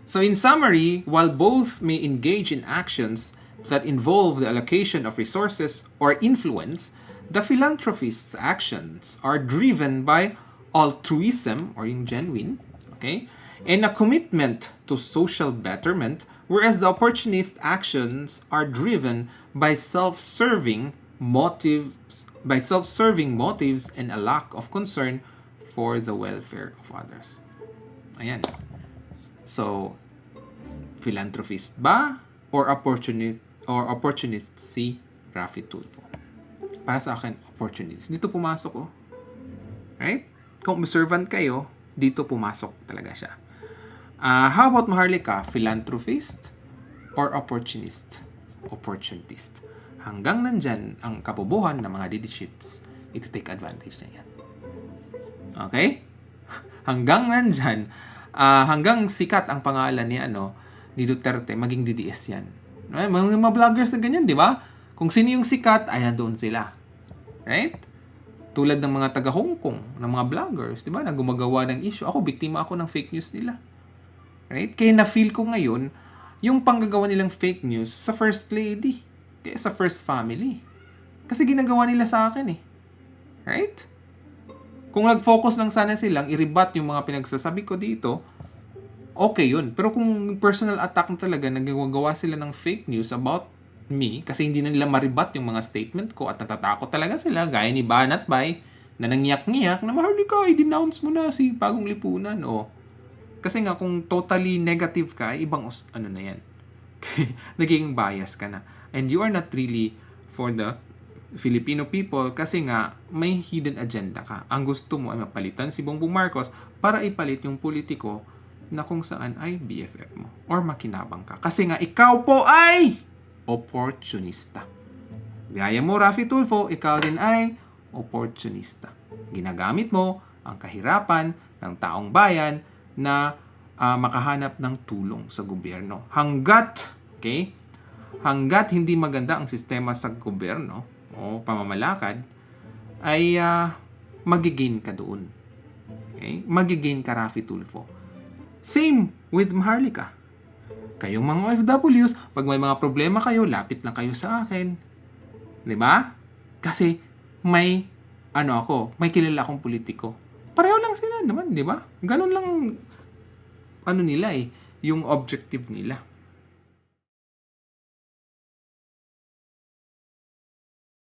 So in summary, while both may engage in actions that involve the allocation of resources or influence, the philanthropist's actions are driven by altruism or yung genuine, okay, and a commitment to social betterment, whereas the opportunist actions are driven by self-serving motives and a lack of concern for the welfare of others. Ayan. So, philanthropist ba or opportunist si Rafi Tulfo? Para sa akin, opportunist. Dito pumasok oh. Right? Kung observant kayo, dito pumasok talaga siya. How about Maharlika? Philanthropist or opportunist? Opportunist. Hanggang nandyan ang kabubuhan ng mga didishits, ito take advantage na yan. Okay? Hanggang nandyan, hanggang sikat ang pangalan ni Duterte, maging DDS yan. Mga vloggers na ganyan, di ba? Kung sino yung sikat, ayan doon sila. Right? Tulad ng mga taga Hong Kong, ng mga vloggers, di ba? Na gumagawa ng issue. Ako, biktima ako ng fake news nila. Right? Kaya na-feel ko ngayon, yung panggagawa nilang fake news sa First Lady, kaya sa First Family. Kasi ginagawa nila sa akin eh. Right? Kung nag-focus lang sana silang i-rebut yung mga pinagsasabi ko dito, okay yun. Pero kung personal attack na talaga, nagagawa sila ng fake news about me, kasi hindi na nila ma-rebut yung mga statement ko at natatakot talaga sila, gaya ni Banat Bay, na nangyak-ngiyak na Maharlika, i-denounce mo na si Bagong Lipunan. O, kasi nga, kung totally negative ka, ibang ano na yan. Nagiging bias ka na. And you are not really for the Filipino people kasi nga may hidden agenda ka. Ang gusto mo ay mapalitan si Bongbong Marcos para ipalit yung politiko na kung saan ay BFF mo or makinabang ka. Kasi nga ikaw po ay opportunista. Gaya mo, Rafi Tulfo, ikaw din ay opportunista. Ginagamit mo ang kahirapan ng taong bayan na makahanap ng tulong sa gobyerno. Hanggat hindi maganda ang sistema sa gobyerno o pamamalakad, ay magigain ka doon. Okay? Magigain ka, Rafi Tulfo. Same with Maharlika. Kayong mga OFWs, pag may mga problema kayo, lapit lang kayo sa akin. Diba? Kasi may kilala akong politiko. Pareho lang sila naman, diba? Ganun lang nila yung objective nila.